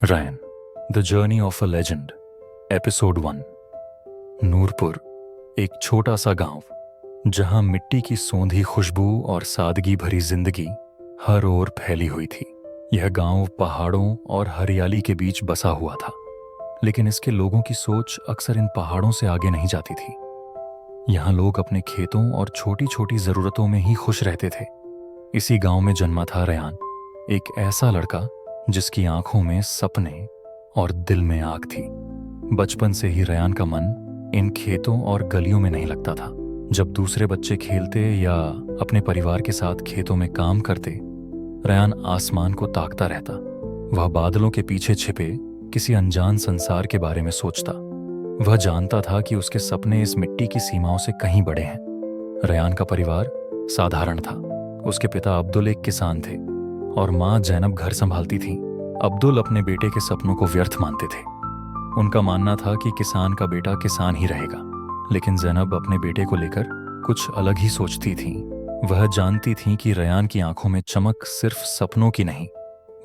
Rain the journey of a legend episode 1। Noorpur एक छोटा सा गांव जहां मिट्टी की सोंधी खुशबू और सादगी भरी जिंदगी हर ओर फैली हुई थी। यह गांव पहाड़ों और हरियाली के बीच बसा हुआ था, लेकिन इसके लोगों की सोच अक्सर इन पहाड़ों से आगे नहीं जाती थी। यहाँ लोग अपने खेतों और छोटी छोटी जरूरतों में ही खुश रहते थे। इसी गांव में जन्मा था रयान, एक ऐसा लड़का जिसकी आंखों में सपने और दिल में आग थी। बचपन से ही रयान का मन इन खेतों और गलियों में नहीं लगता था। जब दूसरे बच्चे खेलते या अपने परिवार के साथ खेतों में काम करते, रयान आसमान को ताकता रहता। वह बादलों के पीछे छिपे किसी अनजान संसार के बारे में सोचता। वह जानता था कि उसके सपने इस मिट्टी की सीमाओं से कहीं बड़े हैं। रयान का परिवार साधारण था। उसके पिता अब्दुल एक किसान थे और माँ जैनब घर संभालती थी। अब्दुल अपने बेटे के सपनों को व्यर्थ मानते थे। उनका मानना था कि किसान का बेटा किसान ही रहेगा, लेकिन जैनब अपने बेटे को लेकर कुछ अलग ही सोचती थी। वह जानती थी कि रयान की आंखों में चमक सिर्फ सपनों की नहीं,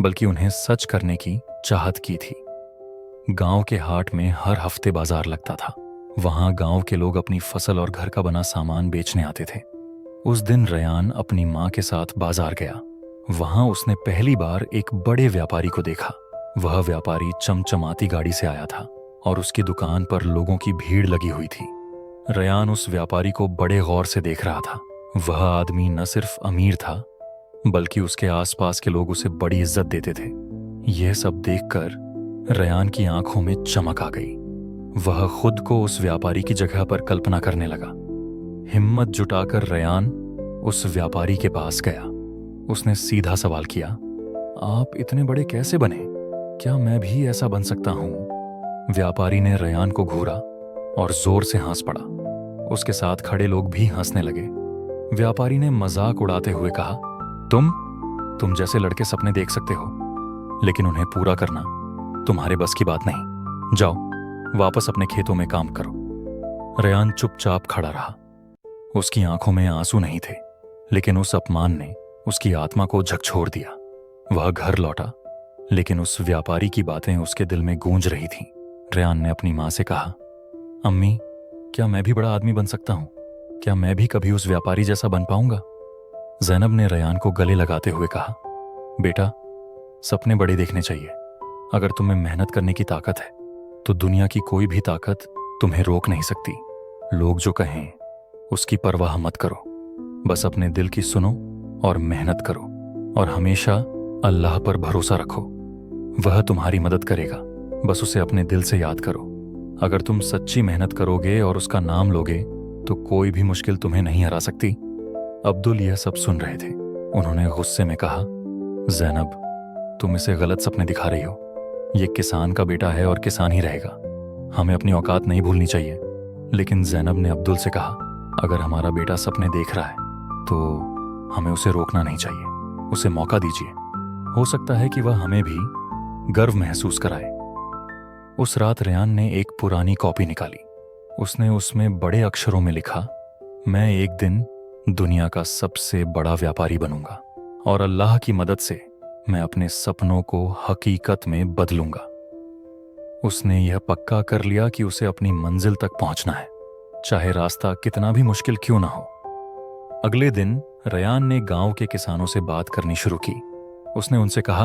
बल्कि उन्हें सच करने की चाहत की थी। गांव के हाट में हर हफ्ते बाजार लगता था। वहां गांव के लोग अपनी फसल और घर का बना सामान बेचने आते थे। उस दिन रयान अपनी माँ के साथ बाजार गया। वहां उसने पहली बार एक बड़े व्यापारी को देखा। वह व्यापारी चमचमाती गाड़ी से आया था और उसकी दुकान पर लोगों की भीड़ लगी हुई थी। रयान उस व्यापारी को बड़े गौर से देख रहा था। वह आदमी न सिर्फ अमीर था, बल्कि उसके आसपास के लोग उसे बड़ी इज्जत देते थे। यह सब देखकर रयान की आंखों में चमक आ गई। वह खुद को उस व्यापारी की जगह पर कल्पना करने लगा। हिम्मत जुटाकर रयान उस व्यापारी के पास गया। उसने सीधा सवाल किया, आप इतने बड़े कैसे बने? क्या मैं भी ऐसा बन सकता हूं? व्यापारी ने रयान को घूरा और जोर से हंस पड़ा। उसके साथ खड़े लोग भी हंसने लगे। व्यापारी ने मजाक उड़ाते हुए कहा, तुम जैसे लड़के सपने देख सकते हो, लेकिन उन्हें पूरा करना तुम्हारे बस की बात नहीं। जाओ वापस अपने खेतों में काम करो। रयान चुपचाप खड़ा रहा। उसकी आंखों में आंसू नहीं थे, लेकिन उस अपमान ने उसकी आत्मा को झकझोर दिया। वह घर लौटा, लेकिन उस व्यापारी की बातें उसके दिल में गूंज रही थीं। रयान ने अपनी माँ से कहा, अम्मी, क्या मैं भी बड़ा आदमी बन सकता हूँ? क्या मैं भी कभी उस व्यापारी जैसा बन पाऊंगा? जैनब ने रयान को गले लगाते हुए कहा, बेटा, सपने बड़े देखने चाहिए। अगर तुम्हें मेहनत करने की ताकत है, तो दुनिया की कोई भी ताकत तुम्हें रोक नहीं सकती। लोग जो कहें उसकी परवाह मत करो। बस अपने दिल की सुनो और मेहनत करो, और हमेशा अल्लाह पर भरोसा रखो। वह तुम्हारी मदद करेगा। बस उसे अपने दिल से याद करो। अगर तुम सच्ची मेहनत करोगे और उसका नाम लोगे, तो कोई भी मुश्किल तुम्हें नहीं हरा सकती। अब्दुल यह सब सुन रहे थे। उन्होंने गुस्से में कहा, जैनब, तुम इसे गलत सपने दिखा रही हो। ये किसान का बेटा है और किसान ही रहेगा। हमें अपनी औकात नहीं भूलनी चाहिए। लेकिन जैनब ने अब्दुल से कहा, अगर हमारा बेटा सपने देख रहा है, तो हमें उसे रोकना नहीं चाहिए। उसे मौका दीजिए। हो सकता है कि वह हमें भी गर्व महसूस कराए। उस रात रयान ने एक पुरानी कॉपी निकाली। उसने उसमें बड़े अक्षरों में लिखा, मैं एक दिन दुनिया का सबसे बड़ा व्यापारी बनूंगा, और अल्लाह की मदद से मैं अपने सपनों को हकीकत में बदलूंगा। उसने यह पक्का कर लिया कि उसे अपनी मंजिल तक पहुंचना है, चाहे रास्ता कितना भी मुश्किल क्यों ना हो। अगले दिन रयान ने गांव के किसानों से बात करनी शुरू की। उसने उनसे कहा,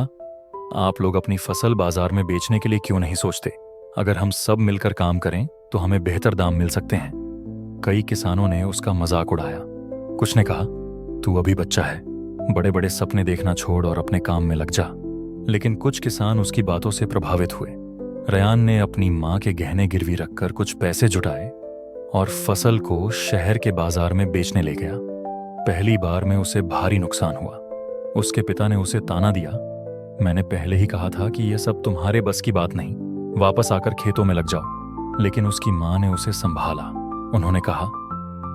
आप लोग अपनी फसल बाजार में बेचने के लिए क्यों नहीं सोचते? अगर हम सब मिलकर काम करें तो हमें बेहतर दाम मिल सकते हैं। कई किसानों ने उसका मजाक उड़ाया। कुछ ने कहा, तू अभी बच्चा है, बड़े बड़े सपने देखना छोड़ और अपने काम में लग जा। लेकिन कुछ किसान उसकी बातों से प्रभावित हुए। रयान ने अपनी माँ के गहने गिरवी रखकर कुछ पैसे जुटाए और फसल को शहर के बाजार में बेचने ले गया। पहली बार में उसे भारी नुकसान हुआ। उसके पिता ने उसे ताना दिया, मैंने पहले ही कहा था कि यह सब तुम्हारे बस की बात नहीं, वापस आकर खेतों में लग जाओ। लेकिन उसकी माँ ने उसे संभाला। उन्होंने कहा,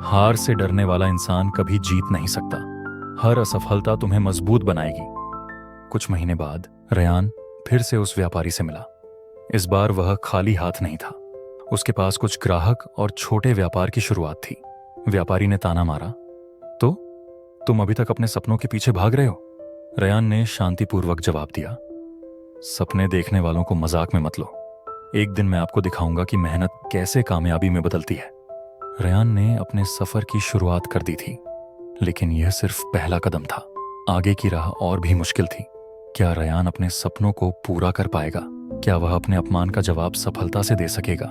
हार से डरने वाला इंसान कभी जीत नहीं सकता। हर असफलता तुम्हें मजबूत बनाएगी। कुछ महीने बाद रयान फिर से उस व्यापारी से मिला। इस बार वह खाली हाथ नहीं था। उसके पास कुछ ग्राहक और छोटे व्यापार की शुरुआत थी। व्यापारी ने ताना मारा, तो तुम अभी तक अपने सपनों के पीछे भाग रहे हो? रयान ने शांतिपूर्वक जवाब दिया, सपने देखने वालों को मजाक में मत लो। एक दिन मैं आपको दिखाऊंगा कि मेहनत कैसे कामयाबी में बदलती है। रेयान ने अपने सफर की शुरुआत कर दी थी, लेकिन यह सिर्फ पहला कदम था। आगे की राह और भी मुश्किल थी। क्या रेयान अपने सपनों को पूरा कर पाएगा? क्या वह अपने अपमान का जवाब सफलता से दे सकेगा?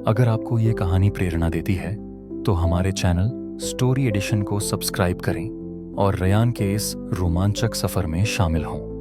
अगर आपको ये कहानी प्रेरणा देती है तो हमारे चैनल स्टोरी एडिशन को सब्सक्राइब करें और रेयान के इस रोमांचक सफर में शामिल हों।